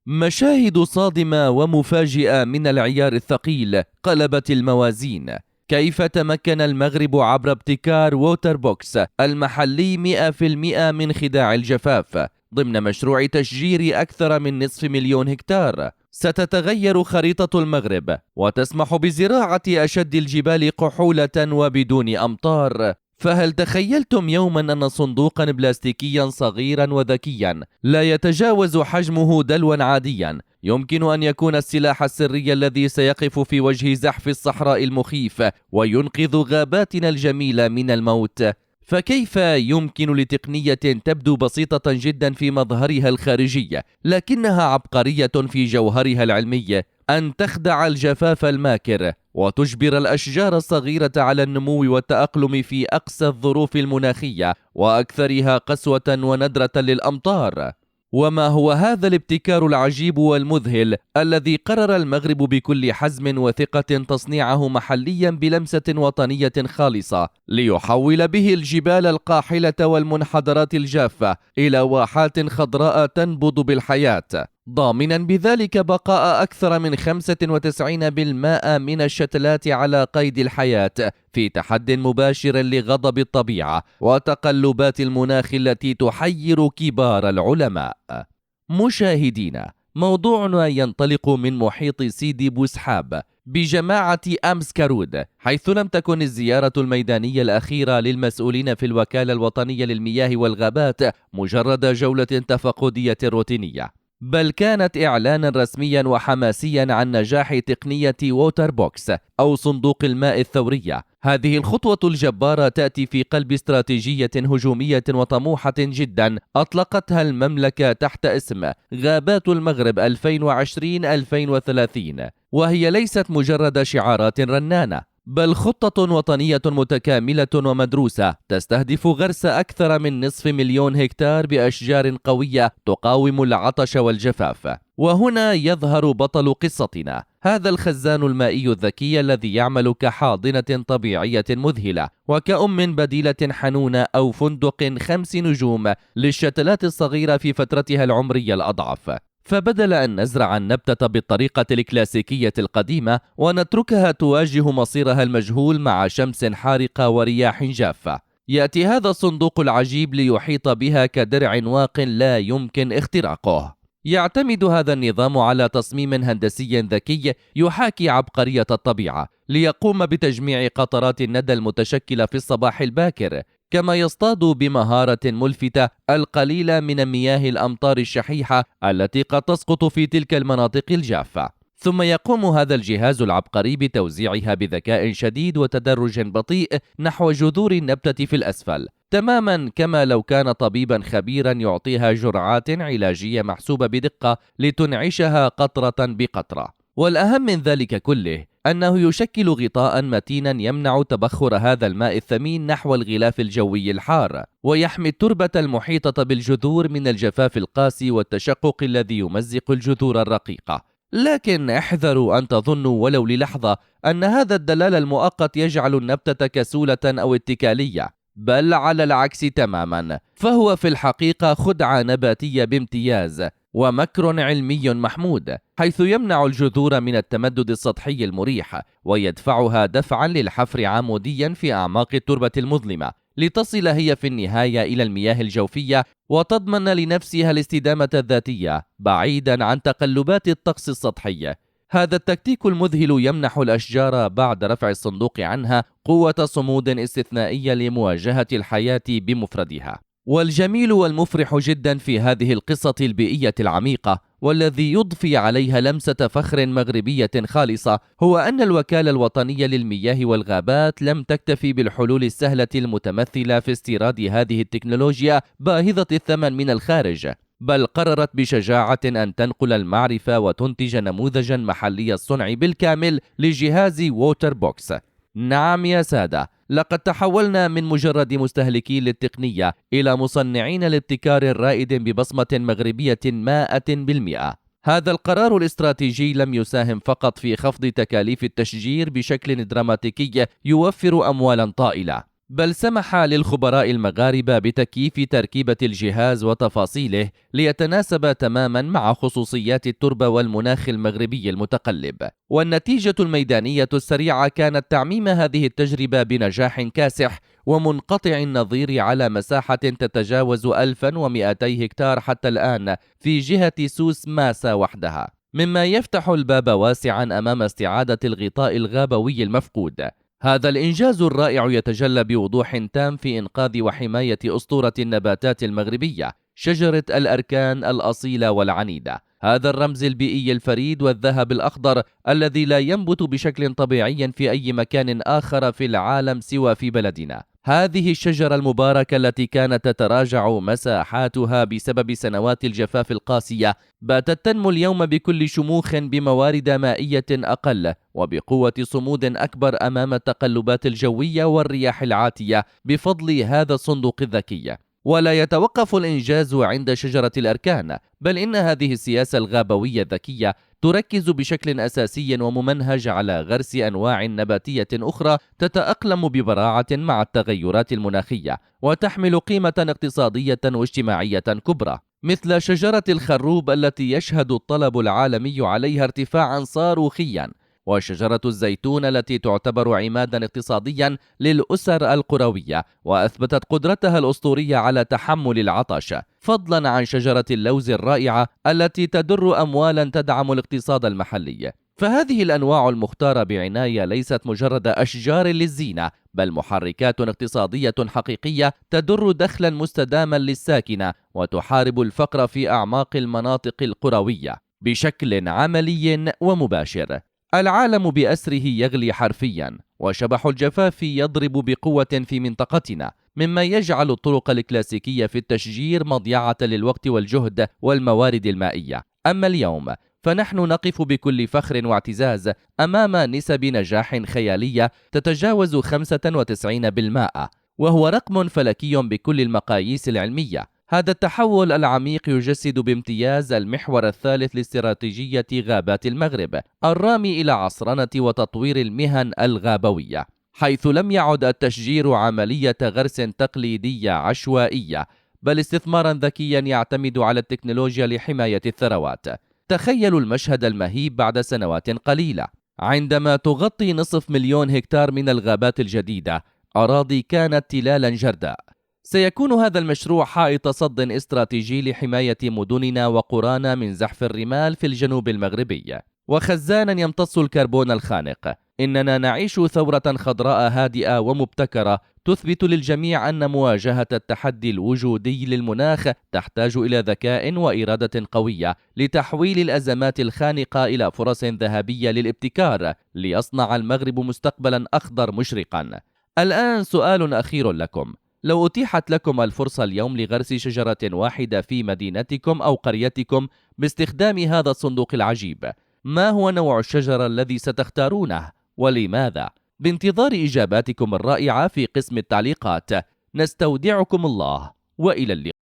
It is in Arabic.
مشاهد صادمة ومفاجئة من العيار الثقيل قلبت الموازين. كيف تمكن المغرب عبر ابتكار ووتر بوكس المحلي 100% من خداع الجفاف ضمن مشروع تشجير أكثر من نصف مليون هكتار؟ ستتغير خريطة المغرب وتسمح بزراعة أشد الجبال كحولة وبدون أمطار. فهل تخيلتم يوما أن صندوقا بلاستيكيا صغيرا وذكيا لا يتجاوز حجمه دلوا عاديا يمكن أن يكون السلاح السري الذي سيقف في وجه زحف الصحراء المخيف وينقذ غاباتنا الجميلة من الموت؟ فكيف يمكن لتقنية تبدو بسيطة جدا في مظهرها الخارجي لكنها عبقرية في جوهرها العلمي أن تخدع الجفاف الماكر وتجبر الأشجار الصغيرة على النمو والتأقلم في أقسى الظروف المناخية وأكثرها قسوة وندرة للأمطار؟ وما هو هذا الابتكار العجيب والمذهل الذي قرر المغرب بكل حزم وثقة تصنيعه محليا بلمسة وطنية خالصة ليحول به الجبال القاحلة والمنحدرات الجافة إلى واحات خضراء تنبض بالحياة، ضامنا بذلك بقاء أكثر من 95% من الشتلات على قيد الحياة في تحد مباشر لغضب الطبيعة وتقلبات المناخ التي تحير كبار العلماء. مشاهدينا، موضوعنا ينطلق من محيط سيدي بوسحاب بجماعة أمس كرود، حيث لم تكن الزيارة الميدانية الأخيرة للمسؤولين في الوكالة الوطنية للمياه والغابات مجرد جولة تفقدية روتينية، بل كانت إعلانا رسميا وحماسيا عن نجاح تقنية ووتر بوكس أو صندوق الماء الثورية. هذه الخطوة الجبارة تأتي في قلب استراتيجية هجومية وطموحة جدا أطلقتها المملكة تحت اسم غابات المغرب 2020-2030، وهي ليست مجرد شعارات رنانة بل خطة وطنية متكاملة ومدروسة تستهدف غرس أكثر من نصف مليون هكتار بأشجار قوية تقاوم العطش والجفاف. وهنا يظهر بطل قصتنا، هذا الخزان المائي الذكي الذي يعمل كحاضنة طبيعية مذهلة وكأم بديلة حنونة أو فندق 5 نجوم للشتلات الصغيرة في فترتها العمرية الأضعف. فبدل أن نزرع النبتة بالطريقة الكلاسيكية القديمة ونتركها تواجه مصيرها المجهول مع شمس حارقة ورياح جافة، يأتي هذا الصندوق العجيب ليحيط بها كدرع واق لا يمكن اختراقه. يعتمد هذا النظام على تصميم هندسي ذكي يحاكي عبقرية الطبيعة ليقوم بتجميع قطرات الندى المتشكلة في الصباح الباكر، كما يصطاد بمهارة ملفتة القليل من مياه الأمطار الشحيحة التي قد تسقط في تلك المناطق الجافة، ثم يقوم هذا الجهاز العبقري بتوزيعها بذكاء شديد وتدرج بطيء نحو جذور النبتة في الأسفل، تماما كما لو كان طبيبا خبيرا يعطيها جرعات علاجية محسوبة بدقة لتنعشها قطرة بقطرة. والأهم من ذلك كله أنه يشكل غطاء متينا يمنع تبخر هذا الماء الثمين نحو الغلاف الجوي الحار، ويحمي التربة المحيطة بالجذور من الجفاف القاسي والتشقق الذي يمزق الجذور الرقيقة. لكن احذروا أن تظنوا ولو للحظة أن هذا الدلال المؤقت يجعل النبتة كسولة أو اتكالية، بل على العكس تماما، فهو في الحقيقة خدعة نباتية بامتياز ومكر علمي محمود، حيث يمنع الجذور من التمدد السطحي المريح ويدفعها دفعا للحفر عموديا في أعماق التربة المظلمة لتصل هي في النهاية إلى المياه الجوفية وتضمن لنفسها الاستدامة الذاتية بعيدا عن تقلبات الطقس السطحي. هذا التكتيك المذهل يمنح الأشجار بعد رفع الصندوق عنها قوة صمود استثنائية لمواجهة الحياة بمفردها. والجميل والمفرح جدا في هذه القصة البيئية العميقة والذي يضفي عليها لمسة فخر مغربية خالصة هو أن الوكالة الوطنية للمياه والغابات لم تكتفي بالحلول السهلة المتمثلة في استيراد هذه التكنولوجيا باهظة الثمن من الخارج، بل قررت بشجاعة أن تنقل المعرفة وتنتج نموذجا محلي الصنع بالكامل لجهاز ووتر بوكس. نعم يا سادة، لقد تحولنا من مجرد مستهلكين للتقنية إلى مصنعين لابتكار رائد ببصمة مغربية 100%. هذا القرار الاستراتيجي لم يساهم فقط في خفض تكاليف التشجير بشكل دراماتيكي يوفر أموالا طائلة، بل سمح للخبراء المغاربة بتكييف تركيبة الجهاز وتفاصيله ليتناسب تماما مع خصوصيات التربة والمناخ المغربي المتقلب. والنتيجة الميدانية السريعة كانت تعميم هذه التجربة بنجاح كاسح ومنقطع النظير على مساحة تتجاوز 1200 هكتار حتى الآن في جهة سوس ماسا وحدها، مما يفتح الباب واسعا أمام استعادة الغطاء الغابوي المفقود. هذا الإنجاز الرائع يتجلى بوضوح تام في إنقاذ وحماية أسطورة النباتات المغربية، شجرة الأركان الأصيلة والعنيدة، هذا الرمز البيئي الفريد والذهب الأخضر الذي لا ينبت بشكل طبيعي في أي مكان آخر في العالم سوى في بلدنا. هذه الشجرة المباركة التي كانت تتراجع مساحاتها بسبب سنوات الجفاف القاسية باتت تنمو اليوم بكل شموخ بموارد مائية أقل وبقوة صمود أكبر أمام التقلبات الجوية والرياح العاتية بفضل هذا الصندوق الذكي. ولا يتوقف الإنجاز عند شجرة الأركان، بل إن هذه السياسة الغابوية الذكية تركز بشكل أساسي وممنهج على غرس أنواع نباتية أخرى تتأقلم ببراعة مع التغيرات المناخية وتحمل قيمة اقتصادية واجتماعية كبرى، مثل شجرة الخروب التي يشهد الطلب العالمي عليها ارتفاعا صاروخيا، وشجرة الزيتون التي تعتبر عمادا اقتصاديا للأسر القروية وأثبتت قدرتها الأسطورية على تحمل العطش، فضلا عن شجرة اللوز الرائعة التي تدر أموالا تدعم الاقتصاد المحلي. فهذه الأنواع المختارة بعناية ليست مجرد أشجار للزينة، بل محركات اقتصادية حقيقية تدر دخلا مستداما للساكنة وتحارب الفقر في أعماق المناطق القروية بشكل عملي ومباشر. العالم بأسره يغلي حرفيا، وشبح الجفاف يضرب بقوة في منطقتنا، مما يجعل الطرق الكلاسيكية في التشجير مضيعة للوقت والجهد والموارد المائية. أما اليوم فنحن نقف بكل فخر واعتزاز أمام نسب نجاح خيالية تتجاوز 95%، وهو رقم فلكي بكل المقاييس العلمية. هذا التحول العميق يجسد بامتياز المحور الثالث لاستراتيجية غابات المغرب، الرامي إلى عصرنة وتطوير المهن الغابوية، حيث لم يعد التشجير عملية غرس تقليدية عشوائية، بل استثمارا ذكيا يعتمد على التكنولوجيا لحماية الثروات. تخيلوا المشهد المهيب بعد سنوات قليلة، عندما تغطي 500,000 هكتار من الغابات الجديدة أراضي كانت تلالا جرداء. سيكون هذا المشروع حائط صد استراتيجي لحماية مدننا وقرانا من زحف الرمال في الجنوب المغربي، وخزانا يمتص الكربون الخانق. إننا نعيش ثورة خضراء هادئة ومبتكرة تثبت للجميع أن مواجهة التحدي الوجودي للمناخ تحتاج إلى ذكاء وإرادة قوية لتحويل الأزمات الخانقة إلى فرص ذهبية للابتكار ليصنع المغرب مستقبلا أخضر مشرقا. الآن سؤال أخير لكم: لو أتيحت لكم الفرصة اليوم لغرس شجرة واحدة في مدينتكم أو قريتكم باستخدام هذا الصندوق العجيب، ما هو نوع الشجرة الذي ستختارونه ولماذا؟ بانتظار إجاباتكم الرائعة في قسم التعليقات. نستودعكم الله وإلى اللقاء.